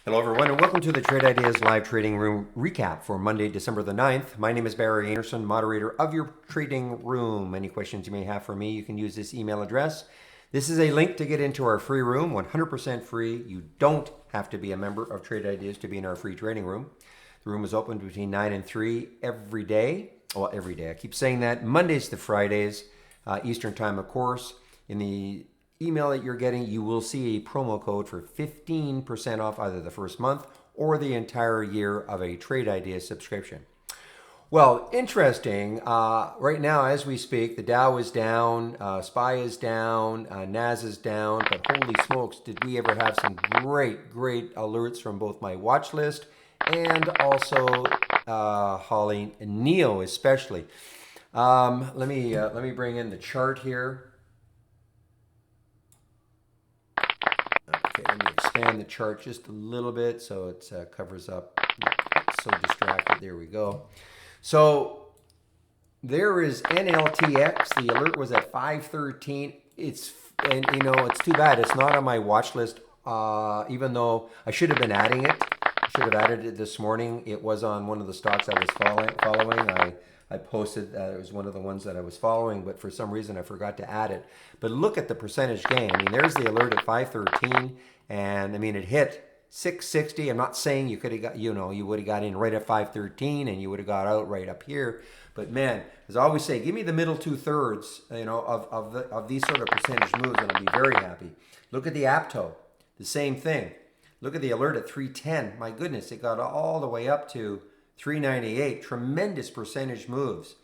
Hello, everyone, and welcome to the Trade Ideas Live Trading Room recap for Monday, December the 9th. My name is Barry Anderson, moderator of your trading room. Any questions you may have for me, you can use this email address. This is a link to get into our free room, 100% free. You don't have to be a member of Trade Ideas to be in our free trading room. The room is open between 9 and 3 every day. Well, every day. I keep saying that. Mondays to Fridays, Eastern Time, of course. In the email that you're getting, you will see a promo code for 15% off either the first month or the entire year of a Trade Ideas subscription. Well, interesting. Right now, as we speak, the Dow is down, SPY is down, NAS is down, but holy smokes, did we ever have some great alerts from both my watch list and also Holly and Neo especially. Let me bring in the chart here. Okay, let me expand the chart just a little bit so it covers up. It's so distracted. There we go. So there is NLTX. The alert was at 5:13. It's too bad it's not on my watch list. Even though I should have been adding it. I should have added it this morning. It was on one of the stocks I was following. I posted that it was one of the ones that I was following, but for some reason I forgot to add it. But look at the percentage gain. I mean, there's the alert at 5:13, and I mean it hit 660. I'm not saying you could have got, you would have got in right at 5:13 and you would have got out right up here. But man, as I always say, give me the middle 2/3, of these sort of percentage moves, and I'll be very happy. Look at the APTO, the same thing. Look at the alert at 310. My goodness, it got all the way up to 398. Tremendous percentage moves.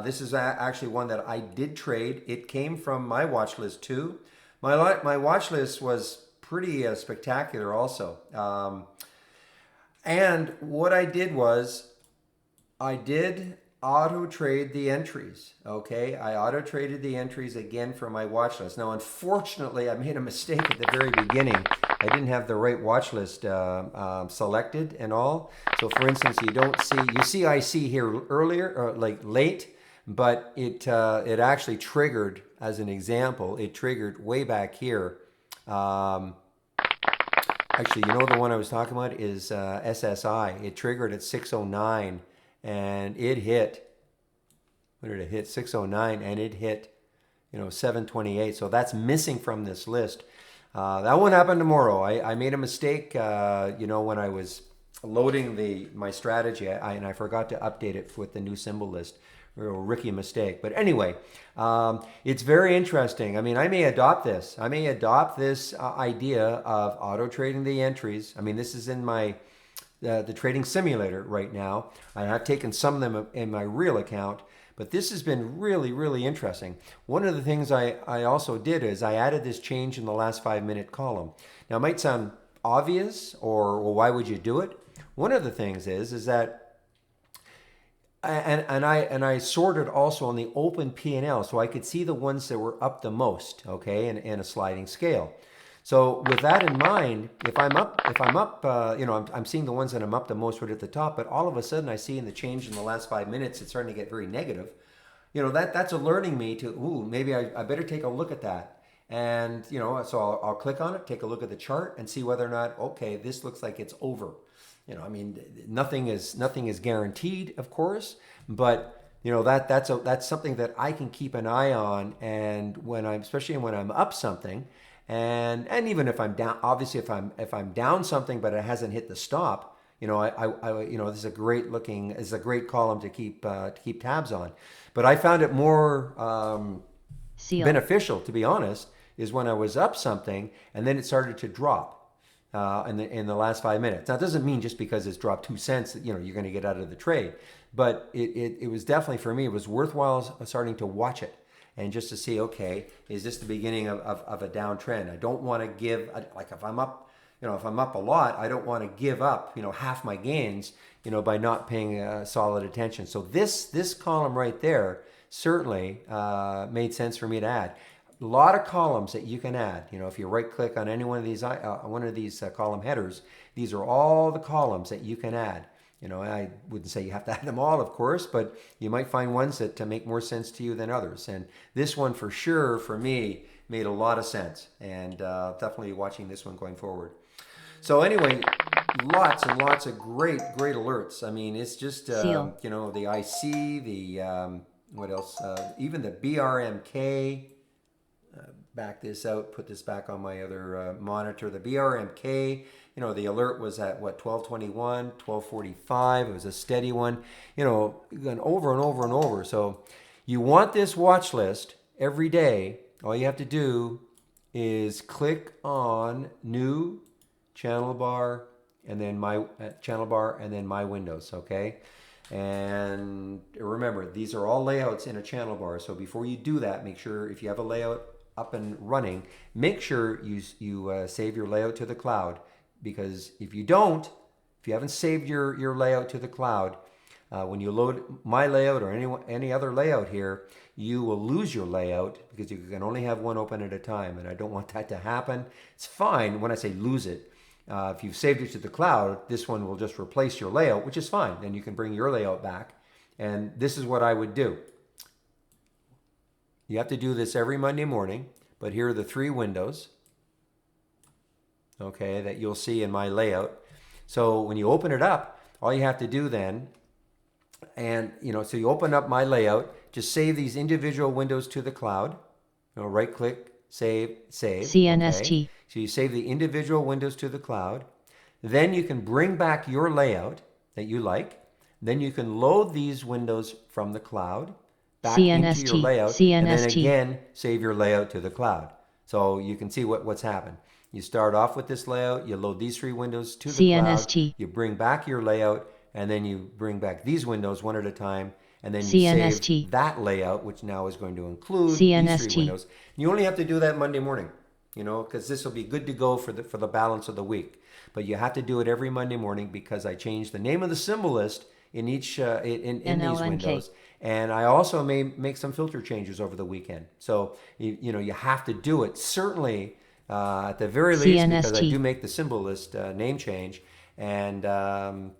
This is actually one that I did trade. It came from my watch list too. My watch list was pretty spectacular also. And what I did was I did auto trade the entries. Okay, I auto traded the entries again for my watch list. Now, unfortunately, I made a mistake at the very beginning. I didn't have the right watch list selected and all. So, for instance, you see IC here earlier or like late, but it actually triggered, as an example, it triggered way back here. Actually, the one I was talking about is SSI. It triggered at 609. And it hit, what did it hit? 609, and it hit, 728. So that's missing from this list. That won't happen tomorrow. I made a mistake, when I was loading my strategy, and I forgot to update it with the new symbol list. A rookie mistake. But anyway, it's very interesting. I mean, I may adopt this. I may adopt this idea of auto trading the entries. I mean, this is in the trading simulator right now. I have taken some of them in my real account, but this has been really interesting. One of the things I also did is I added this change in the last 5-minute column. Now, it might sound obvious, or well, why would you do it? One of the things is that and I sorted also on the open P&L, so I could see the ones that were up the most, okay, in a sliding scale. So with that in mind, if I'm up, I'm seeing the ones that I'm up the most right at the top, but all of a sudden I see in the change in the last 5 minutes, it's starting to get very negative. That's alerting me to, maybe I better take a look at that. And, so I'll click on it, take a look at the chart and see whether or not, okay, this looks like it's over. Nothing is guaranteed, of course, but that's something that I can keep an eye on. And especially when I'm up something, and even if I'm down, obviously if I'm down something but it hasn't hit the stop, this is a great column to keep tabs on. But I found it more beneficial, to be honest, is when I was up something and then it started to drop. In the last 5 minutes. Now, it doesn't mean just because it's dropped 2 cents that you're going to get out of the trade, but it was definitely, for me, it was worthwhile starting to watch it and just to see, okay, is this the beginning of a downtrend? I don't want to give, like if I'm up a lot, I don't want to give up half my gains by not paying solid attention. So this column right there certainly made sense for me to add. A lot of columns that you can add. If you right click on any one of these column headers, these are all the columns that you can add. I wouldn't say you have to add them all, of course, but you might find ones that make more sense to you than others. And this one for sure, for me, made a lot of sense, and definitely watching this one going forward. So anyway, lots and lots of great alerts. I mean, it's just Seal. you know, the IC, the what else? Even the BRMK. Back this out, put this back on my other monitor. The BRMK, you know, the alert was at what, 1221, 1245. It was a steady one, you know, going over and over and over. So you want this watch list every day. All you have to do is click on new channel bar and then my channel bar and then my windows, okay? And remember, these are all layouts in a channel bar. So before you do that, make sure if you have a layout up and running, make sure you save your layout to the cloud, because if you don't, if you haven't saved your layout to the cloud, when you load my layout or any other layout here, you will lose your layout because you can only have one open at a time, and I don't want that to happen. It's fine when I say lose it. If you've saved it to the cloud, this one will just replace your layout, which is fine. Then you can bring your layout back. And this is what I would do. You have to do this every Monday morning, but here are the 3 windows, okay, that you'll see in my layout. So when you open it up, all you have to do then, and you know, so you open up my layout, just save these individual windows to the cloud. You know, right click, save, CNST. okay. So you save the individual windows to the cloud. Then you can bring back your layout that you like. Then you can load these windows from the cloud back into your layout, and then again save your layout to the cloud. So you can see what's happened. You start off with this layout, you load these 3 windows to the cloud, you bring back your layout, and then you bring back these windows one at a time, and then you save that layout, which now is going to include these 3 windows. And you only have to do that Monday morning, you know, because this will be good to go for the balance of the week. But you have to do it every Monday morning because I changed the name of the symbol list in each in these windows, and I also may make some filter changes over the weekend. So you know, you have to do it certainly at the very least, because I do make the symbol list name change, and also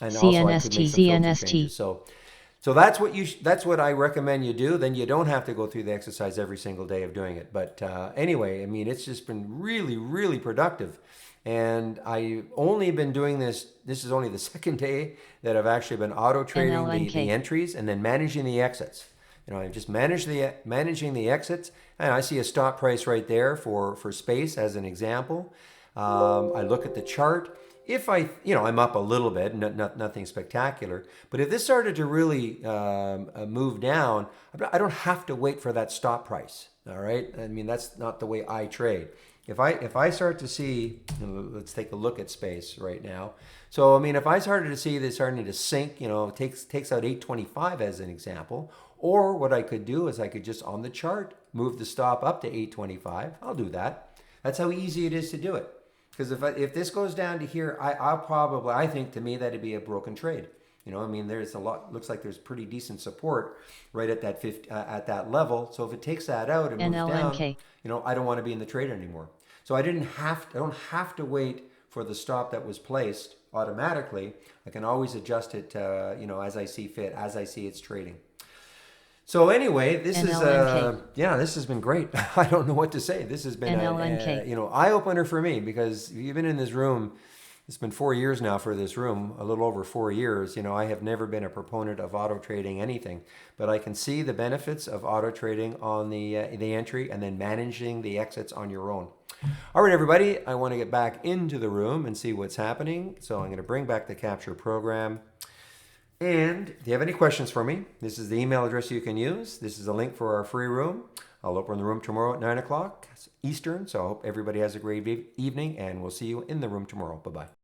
I could make some filter changes. So that's what I recommend you do. Then you don't have to go through the exercise every single day of doing it. But anyway, I mean, it's just been really productive. And I've only been doing this. This is only the 2nd day that I've actually been auto trading the entries and then managing the exits. You know, I just managing the exits, and I see a stop price right there for space as an example. I look at the chart. If I'm up a little bit, nothing spectacular, but if this started to really move down, I don't have to wait for that stop price. All right, I mean, that's not the way I trade. If I start to see, let's take a look at space right now. So I mean, if I started to see this starting to sink, you know, takes out 825 as an example, or what I could do is I could just on the chart move the stop up to 825. I'll do that. That's how easy it is to do it. Because if this goes down to here, I think to me that'd be a broken trade. You know, I mean, there's a lot. Looks like there's pretty decent support right at that at that level. So if it takes that out and moves down, you know, I don't want to be in the trade anymore. So I don't have to wait for the stop that was placed automatically. I can always adjust it, you know, as I see fit, as I see it's trading. So anyway, this has been great. I don't know what to say. This has been you know, eye opener for me, because you've been in this room. It's been 4 years now for this room, a little over 4 years. You know, I have never been a proponent of auto trading anything, but I can see the benefits of auto trading on the entry and then managing the exits on your own. All right, everybody, I want to get back into the room and see what's happening. So I'm going to bring back the capture program. And if you have any questions for me, this is the email address you can use. This is a link for our free room. I'll open the room tomorrow at 9 o'clock Eastern. So I hope everybody has a great evening, and we'll see you in the room tomorrow. Bye-bye.